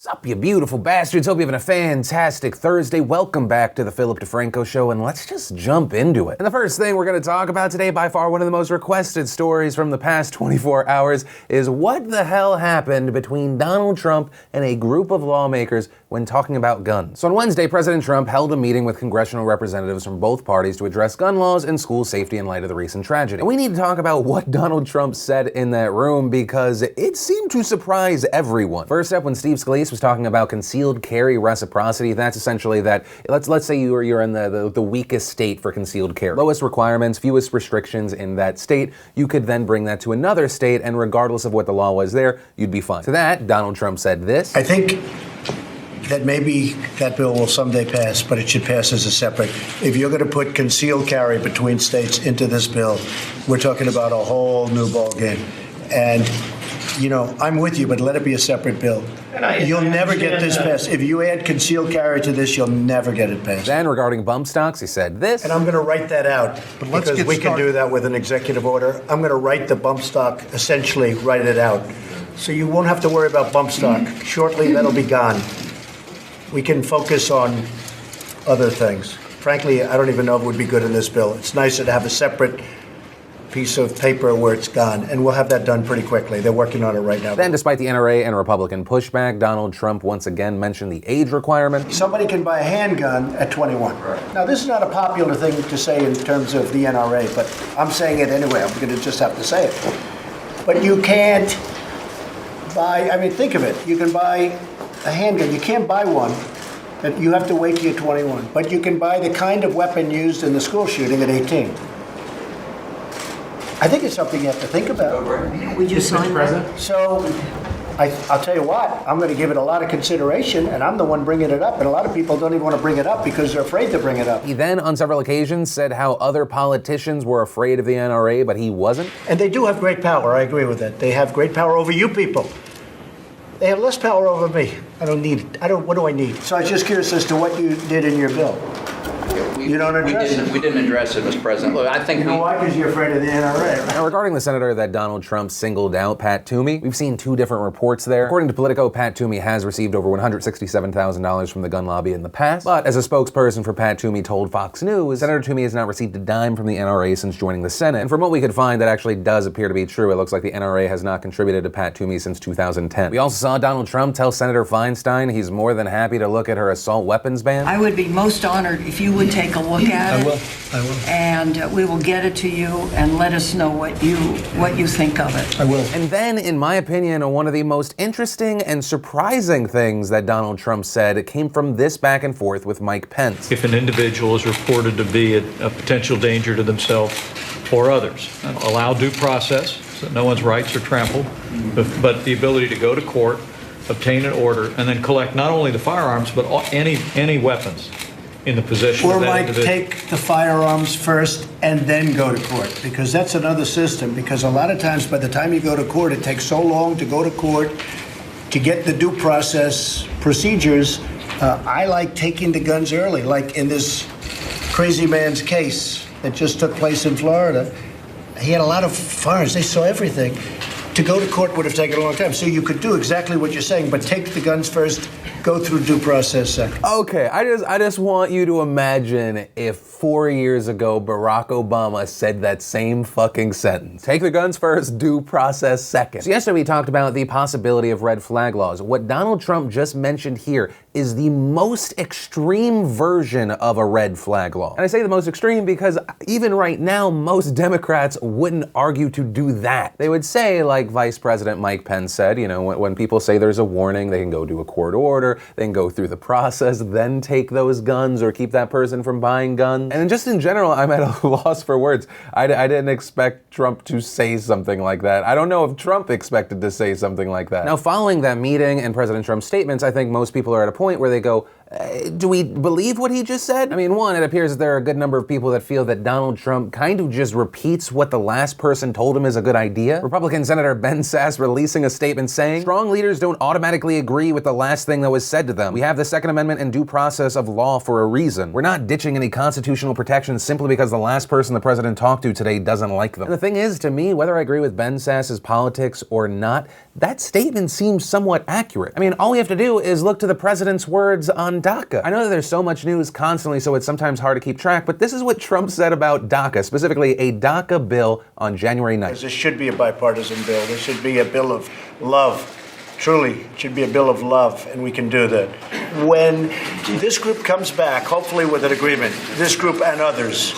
Sup, you beautiful bastards. Hope you're having a fantastic Thursday. Welcome back to the Philip DeFranco Show, and let's just jump into it. And the first thing we're going to talk about today, by far one of the most requested stories from the past 24 hours, is what the hell happened between Donald Trump and a group of lawmakers when talking about guns. So on Wednesday, President Trump held a meeting with congressional representatives from both parties to address gun laws and school safety in light of the recent tragedy. And we need to talk about what Donald Trump said in that room because it seemed to surprise everyone. First up, when Steve Scalise was talking about concealed carry reciprocity, that's essentially that, let's say you're in the weakest state for concealed carry. Lowest requirements, fewest restrictions in that state, you could then bring that to another state, and regardless of what the law was there, you'd be fine. To that, Donald Trump said this. I think that maybe that bill will someday pass, but it should pass as a separate. If you're going to put concealed carry between states into this bill, we're talking about a whole new ballgame. And, you know, I'm with you, but let it be a separate bill. You'll never get this passed. If you add concealed carry to this, you'll never get it passed. Then, regarding bump stocks, he said this. And I'm going to write that out, because we can do that with an executive order. I'm going to write the bump stock, essentially write it out. So you won't have to worry about bump stock. Shortly, that'll be gone. We can focus on other things. Frankly, I don't even know if it would be good in this bill. It's nicer to have a separate piece of paper where it's gone, and we'll have that done pretty quickly. They're working on it right now. Then, despite the NRA and Republican pushback, Donald Trump once again mentioned the age requirement. Somebody can buy a handgun at 21. Right. Now, this is not a popular thing to say in terms of the NRA, but I'm saying it anyway. I'm going to just have to say it. But you can't buy, I mean, think of it. You can buy a handgun. You can't buy one. You have to wait till you're 21. But you can buy the kind of weapon used in the school shooting at 18. I think it's something you have to think about. Would you sign that? So, I'll tell you what, I'm going to give it a lot of consideration, and I'm the one bringing it up, and a lot of people don't even want to bring it up because they're afraid to bring it up. He then, on several occasions, said how other politicians were afraid of the NRA, but he wasn't. And they do have great power, I agree with that. They have great power over you people. They have less power over me. I don't need it. What do I need? So I was just curious as to what you did in your bill. You don't address it? We didn't address it, Mr. President. Look, I think you know why? Because you're afraid of the NRA. Right? Now, regarding the senator that Donald Trump singled out, Pat Toomey, we've seen two different reports there. According to Politico, Pat Toomey has received over $167,000 from the gun lobby in the past. But as a spokesperson for Pat Toomey told Fox News, Senator Toomey has not received a dime from the NRA since joining the Senate. And from what we could find, that actually does appear to be true. It looks like the NRA has not contributed to Pat Toomey since 2010. We also saw Donald Trump tell Senator Feinstein he's more than happy to look at her assault weapons ban. I would be most honored if you would take a look at it. I will. And we will get it to you and let us know what you think of it. I will. And then, in my opinion, one of the most interesting and surprising things that Donald Trump said came from this back and forth with Mike Pence. If an individual is reported to be a potential danger to themselves or others, allow due process so that no one's rights are trampled, but the ability to go to court, obtain an order, and then collect not only the firearms, but any weapons in the possession Or of that Mike, individual. take the firearms first and then go to court, because that's another system, because a lot of times by the time you go to court, it takes so long to go to court to get the due process procedures. I like taking the guns early, like in this crazy man's case that just took place in Florida. He had a lot of firearms. They saw everything. To go to court would have taken a long time. So you could do exactly what you're saying, but take the guns first, go through due process second. Okay, I just want you to imagine if 4 years ago Barack Obama said that same fucking sentence. Take the guns first, due process second. So yesterday we talked about the possibility of red flag laws. What Donald Trump just mentioned here is the most extreme version of a red flag law. And I say the most extreme because even right now, most Democrats wouldn't argue to do that. They would say, like Vice President Mike Pence said, you know, when people say there's a warning, they can go do a court order, they can go through the process, then take those guns or keep that person from buying guns. And just in general, I'm at a loss for words. I didn't expect Trump to say something like that. I don't know if Trump expected to say something like that. Now, following that meeting and President Trump's statements, I think most people are at a point where they go, Do we believe what he just said? I mean, one, it appears that there are a good number of people that feel that Donald Trump kind of just repeats what the last person told him is a good idea. Republican Senator Ben Sasse releasing a statement saying, strong leaders don't automatically agree with the last thing that was said to them. We have the Second Amendment and due process of law for a reason. We're not ditching any constitutional protections simply because the last person the president talked to today doesn't like them. And the thing is, to me, whether I agree with Ben Sasse's politics or not, that statement seems somewhat accurate. I mean, all we have to do is look to the president's words on DACA. I know that there's so much news constantly, so it's sometimes hard to keep track, but this is what Trump said about DACA, specifically a DACA bill on January 9th. This should be a bipartisan bill. This should be a bill of love. Truly, it should be a bill of love, and we can do that. When this group comes back, hopefully with an agreement, this group and others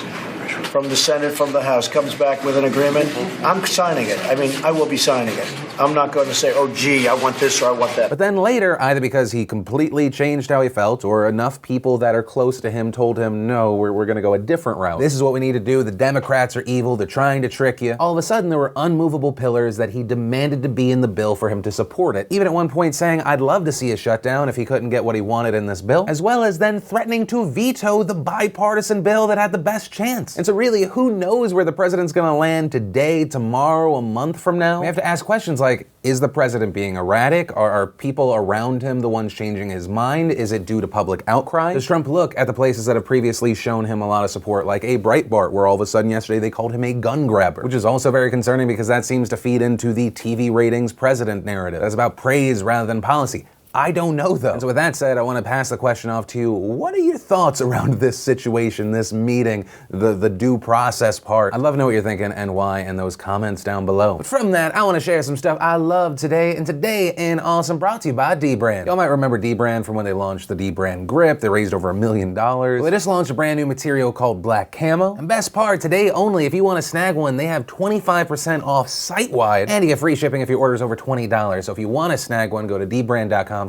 from the Senate, from the House, comes back with an agreement, I'm signing it. I mean, I will be signing it. I'm not going to say, oh, gee, I want this or I want that. But then later, either because he completely changed how he felt or enough people that are close to him told him, no, we're going to go a different route. This is what we need to do. The Democrats are evil. They're trying to trick you. All of a sudden, there were unmovable pillars that he demanded to be in the bill for him to support it. Even at one point saying, I'd love to see a shutdown if he couldn't get what he wanted in this bill, as well as then threatening to veto the bipartisan bill that had the best chance. And so really, who knows where the president's going to land today, tomorrow, a month from now? We have to ask questions like, is the president being erratic? Are people around him the ones changing his mind? Is it due to public outcry? Does Trump look at the places that have previously shown him a lot of support, like a Breitbart, where all of a sudden yesterday they called him a gun grabber, which is also very concerning because that seems to feed into the TV ratings president narrative. That's about praise rather than policy. I don't know, though. And so with that said, I want to pass the question off to you. What are your thoughts around this situation, this meeting, the due process part? I'd love to know what you're thinking and why in those comments down below. But from that, I want to share some stuff I love today. And today in Awesome, brought to you by dbrand. Y'all might remember dbrand from when they launched the dbrand grip. They raised over $1 million. Well, they just launched a brand new material called Black Camo. And best part, today only, if you want to snag one, they have 25% off site-wide. And you get free shipping if your order's over $20. So if you want to snag one, go to dbrand.com/PhillyD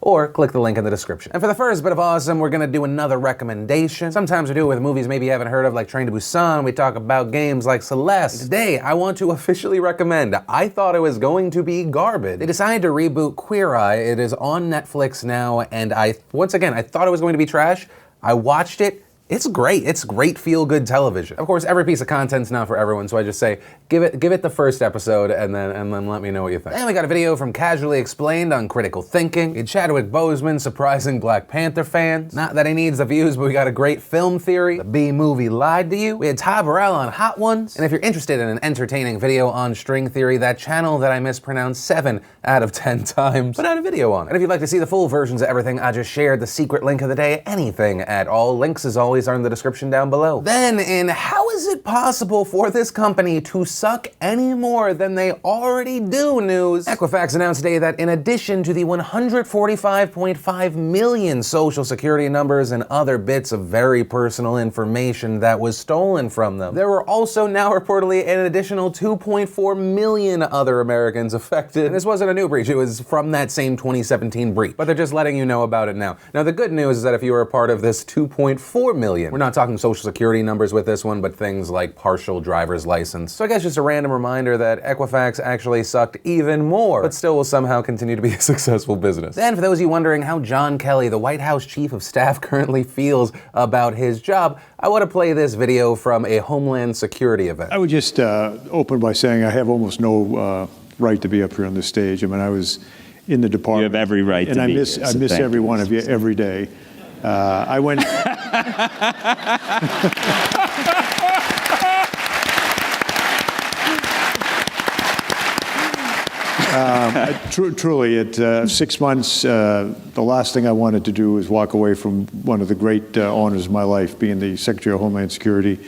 or click the link in the description. And for the first bit of awesome, we're gonna do another recommendation. Sometimes we do it with movies maybe you haven't heard of, like Train to Busan. We talk about games like Celeste. Today, I want to officially recommend, I thought it was going to be garbage. They decided to reboot Queer Eye. It is on Netflix now, and once again, I thought it was going to be trash. I watched it. It's great. It's great feel-good television. Of course, every piece of content's not for everyone, so I just say, give it the first episode and then let me know what you think. And we got a video from Casually Explained on critical thinking. We had Chadwick Boseman surprising Black Panther fans. Not that he needs the views, but we got a great film theory. The B-movie lied to you. We had Ty Burrell on Hot Ones. And if you're interested in an entertaining video on string theory, that channel that I mispronounced 7 out of 10 times put out a video on. And if you'd like to see the full versions of everything I just shared, the secret link of the day, anything at all, links as always are in the description down below. Then in how is it possible for this company to suck any more than they already do news, Equifax announced today that in addition to the 145.5 million social security numbers and other bits of very personal information that was stolen from them, there were also now reportedly an additional 2.4 million other Americans affected. And this wasn't a new breach, it was from that same 2017 breach. But they're just letting you know about it now. Now the good news is that if you were a part of this 2.4 million, we're not talking social security numbers with this one, but things like partial driver's license. So I guess just a random reminder that Equifax actually sucked even more, but still will somehow continue to be a successful business. Then for those of you wondering how John Kelly, the White House Chief of Staff, currently feels about his job, I want to play this video from a Homeland Security event. I would just open by saying I have almost no right to be up here on this stage. I mean, I was in the department. You have every right to be here. I miss every one of you every day. I went... Truly, at 6 months, the last thing I wanted to do was walk away from one of the great honors of my life, being the Secretary of Homeland Security.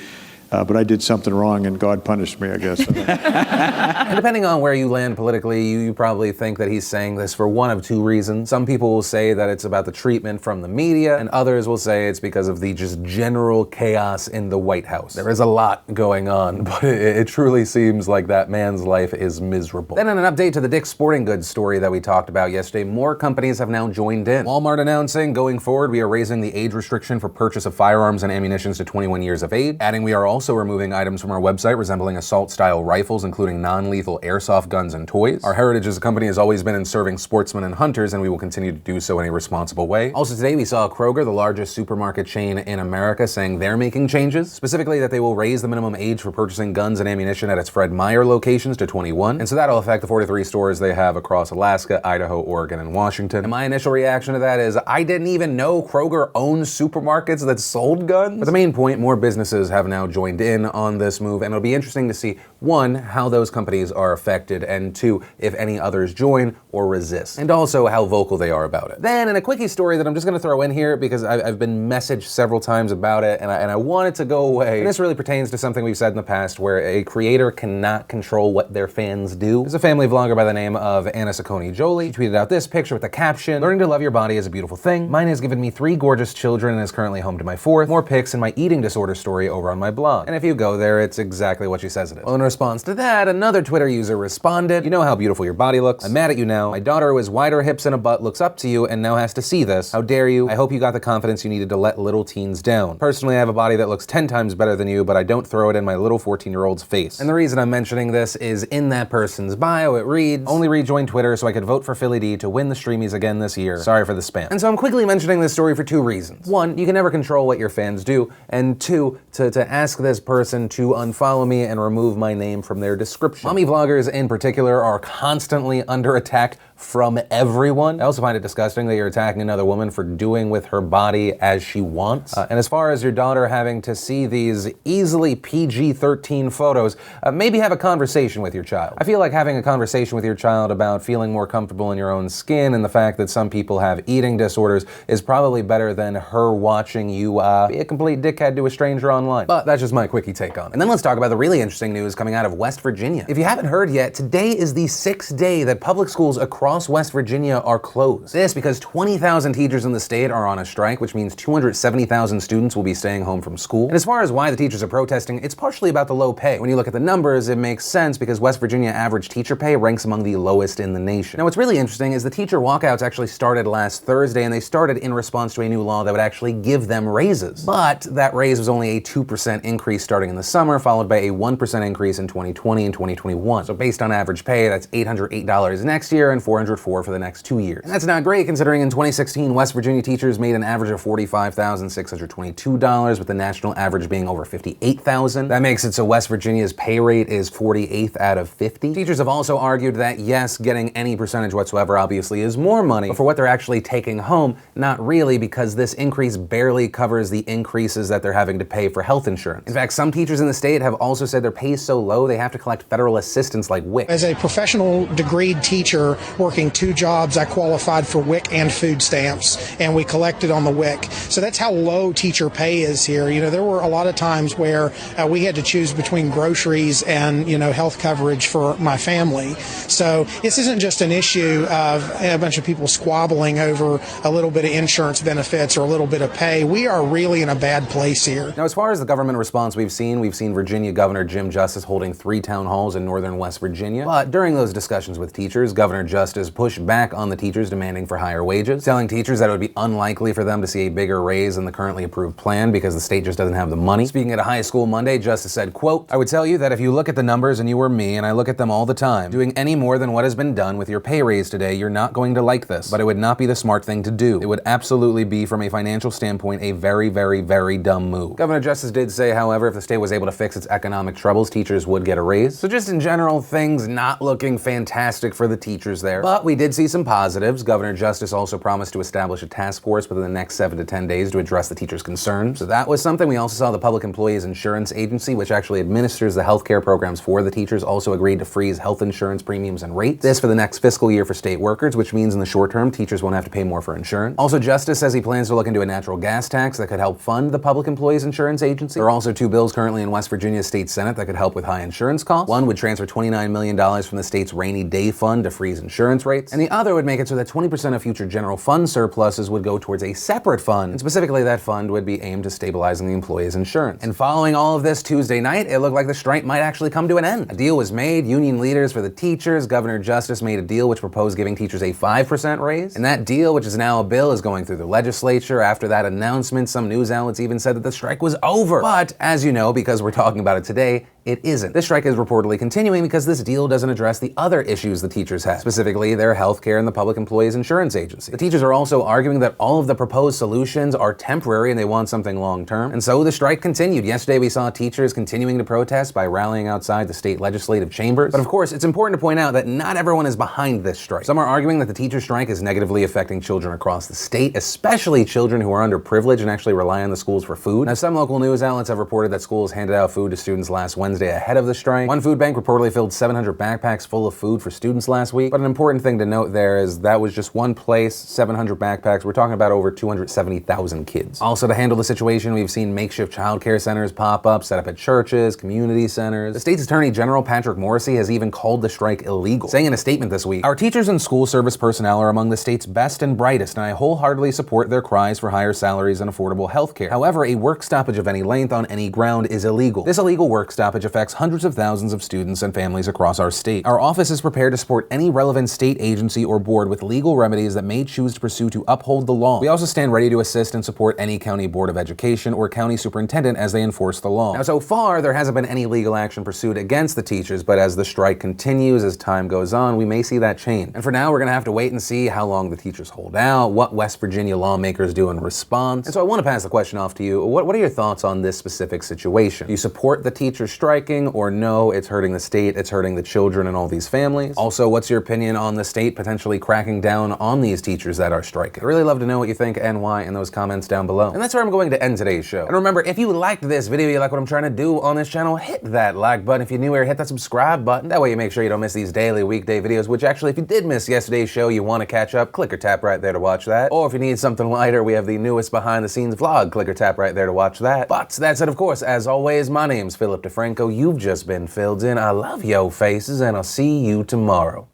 But I did something wrong and God punished me, I guess. And depending on where you land politically, you probably think that he's saying this for one of two reasons. Some people will say that it's about the treatment from the media, and others will say it's because of the just general chaos in the White House. There is a lot going on, but it truly seems like that man's life is miserable. Then in an update to the Dick's Sporting Goods story that we talked about yesterday, more companies have now joined in. Walmart announcing, going forward, we are raising the age restriction for purchase of firearms and ammunition to 21 years of age, adding we are also also removing items from our website resembling assault-style rifles, including non-lethal airsoft guns and toys. Our heritage as a company has always been in serving sportsmen and hunters, and we will continue to do so in a responsible way. Also today, we saw Kroger, the largest supermarket chain in America, saying they're making changes, specifically that they will raise the minimum age for purchasing guns and ammunition at its Fred Meyer locations to 21, and so that'll affect the 43 stores they have across Alaska, Idaho, Oregon, and Washington. And my initial reaction to that is, I didn't even know Kroger owns supermarkets that sold guns. But the main point, more businesses have now joined in on this move, and it'll be interesting to see, one, how those companies are affected, and two, if any others join or resist, and also how vocal they are about it. Then, in a quickie story that I'm just gonna throw in here because I've been messaged several times about it, and I want it to go away. And this really pertains to something we've said in the past, where a creator cannot control what their fans do. There's a family vlogger by the name of Anna Saccone Jolie. She tweeted out this picture with the caption, "Learning to love your body is a beautiful thing. Mine has given me 3 gorgeous children and is currently home to my 4th. More pics in my eating disorder story over on my blog." And if you go there, it's exactly what she says it is. Well, in response to that, another Twitter user responded, "You know how beautiful your body looks? I'm mad at you now. My daughter who has wider hips and a butt looks up to you and now has to see this. How dare you? I hope you got the confidence you needed to let little teens down. Personally, I have a body that looks 10 times better than you, but I don't throw it in my little 14-year-old's face." And the reason I'm mentioning this is in that person's bio, it reads, "Only rejoined Twitter so I could vote for Philly D to win the Streamies again this year. Sorry for the spam." And so I'm quickly mentioning this story for 2 reasons. 1, you can never control what your fans do, and 2, to ask this person to unfollow me and remove my name from their description. Mommy vloggers in particular are constantly under attack from everyone. I also find it disgusting that you're attacking another woman for doing with her body as she wants. And as far as your daughter having to see these easily PG-13 photos, maybe have a conversation with your child. I feel like having a conversation with your child about feeling more comfortable in your own skin and the fact that some people have eating disorders is probably better than her watching you be a complete dickhead to a stranger online. But that's just my quickie take on it. And then let's talk about the really interesting news coming out of West Virginia. If you haven't heard yet, today is the 6th day that public schools across West Virginia are closed. This because 20,000 teachers in the state are on a strike, which means 270,000 students will be staying home from school. And as far as why the teachers are protesting, it's partially about the low pay. When you look at the numbers, it makes sense because West Virginia average teacher pay ranks among the lowest in the nation. Now, what's really interesting is the teacher walkouts actually started last Thursday, and they started in response to a new law that would actually give them raises. But that raise was only a 2% increase starting in the summer, followed by a 1% increase in 2020 and 2021. So based on average pay, that's $808 next year and $404 for the next 2 years. And that's not great considering in 2016, West Virginia teachers made an average of $45,622, with the national average being over $58,000. That makes it so West Virginia's pay rate is 48th out of 50. Teachers have also argued that yes, getting any percentage whatsoever obviously is more money, but for what they're actually taking home, not really, because this increase barely covers the increases that they're having to pay for health insurance. In fact, some teachers in the state have also said their pay is so low they have to collect federal assistance like WIC. As a professional degreed teacher working 2 jobs, I qualified for WIC and food stamps, and we collected on the WIC. So that's how low teacher pay is here. You know, there were a lot of times where we had to choose between groceries and, health coverage for my family. So this isn't just an issue of a bunch of people squabbling over a little bit of insurance benefits or a little bit of pay. We are really in a bad place here. Now, as far as the government response we've seen Virginia Governor Jim Justice holding 3 town halls in northern West Virginia. But during those discussions with teachers, Governor Justice pushed back on the teachers demanding for higher wages, telling teachers that it would be unlikely for them to see a bigger raise than the currently approved plan because the state just doesn't have the money. Speaking at a high school Monday, Justice said, quote, "I would tell you that if you look at the numbers and you were me, and I look at them all the time, doing any more than what has been done with your pay raise today, you're not going to like this, but it would not be the smart thing to do. It would absolutely be, from a financial standpoint, a very, very, very dumb move." Governor Justice did say, however, if the state was able to fix its economic troubles, teachers would get a raise. So just in general, things not looking fantastic for the teachers there. But we did see some positives. Governor Justice also promised to establish a task force within the next 7 to 10 days to address the teachers' concerns. So that was something. We also saw the Public Employees Insurance Agency, which actually administers the healthcare programs for the teachers, also agreed to freeze health insurance premiums and rates. This for the next fiscal year for state workers, which means in the short term, teachers won't have to pay more for insurance. Also, Justice says he plans to look into a natural gas tax that could help fund the Public Employees Insurance Agency. There are also 2 bills currently in West Virginia's state Senate that could help with high insurance costs. One would transfer $29 million from the state's rainy day fund to freeze insurance insurance rates, and the other would make it so that 20% of future general fund surpluses would go towards a separate fund, and specifically that fund would be aimed to stabilizing the employee's insurance. And following all of this Tuesday night, it looked like the strike might actually come to an end. A deal was made, union leaders for the teachers, Governor Justice made a deal which proposed giving teachers a 5% raise, and that deal, which is now a bill, is going through the legislature. After that announcement, some news outlets even said that the strike was over. But, as you know, because we're talking about it today, it isn't. This strike is reportedly continuing because this deal doesn't address the other issues the teachers have, specifically their health care and the Public Employees Insurance Agency. The teachers are also arguing that all of the proposed solutions are temporary and they want something long-term, and so the strike continued. Yesterday we saw teachers continuing to protest by rallying outside the state legislative chambers. But of course, it's important to point out that not everyone is behind this strike. Some are arguing that the teacher strike is negatively affecting children across the state, especially children who are underprivileged and actually rely on the schools for food. Now, some local news outlets have reported that schools handed out food to students last Wednesday ahead of the strike. One food bank reportedly filled 700 backpacks full of food for students last week. But an important thing to note there is that was just one place, 700 backpacks. We're talking about over 270,000 kids. Also, to handle the situation, we've seen makeshift childcare centers pop up, set up at churches, community centers. The state's Attorney General Patrick Morrisey has even called the strike illegal, saying in a statement this week, "Our teachers and school service personnel are among the state's best and brightest, and I wholeheartedly support their cries for higher salaries and affordable health care. However, a work stoppage of any length on any ground is illegal. This illegal work stoppage affects hundreds of thousands of students and families across our state. Our office is prepared to support any relevant state agency or board with legal remedies that may choose to pursue to uphold the law. We also stand ready to assist and support any county board of education or county superintendent as they enforce the law." Now, so far, there hasn't been any legal action pursued against the teachers, but as the strike continues, as time goes on, we may see that change. And for now, we're gonna have to wait and see how long the teachers hold out, what West Virginia lawmakers do in response. And so I want to pass the question off to you. What are your thoughts on this specific situation? Do you support the teachers striking, or no, it's hurting the state, it's hurting the children and all these families? Also, what's your opinion on the state potentially cracking down on these teachers that are striking? I'd really love to know what you think and why in those comments down below. And that's where I'm going to end today's show. And remember, if you liked this video, you like what I'm trying to do on this channel, hit that like button. If you're new here, hit that subscribe button. That way you make sure you don't miss these daily weekday videos, which actually, if you did miss yesterday's show, you want to catch up, click or tap right there to watch that. Or if you need something lighter, we have the newest behind the scenes vlog, click or tap right there to watch that. But that said, of course, as always, my name's Philip DeFranco. You've just been filled in. I love yo faces, and I'll see you tomorrow.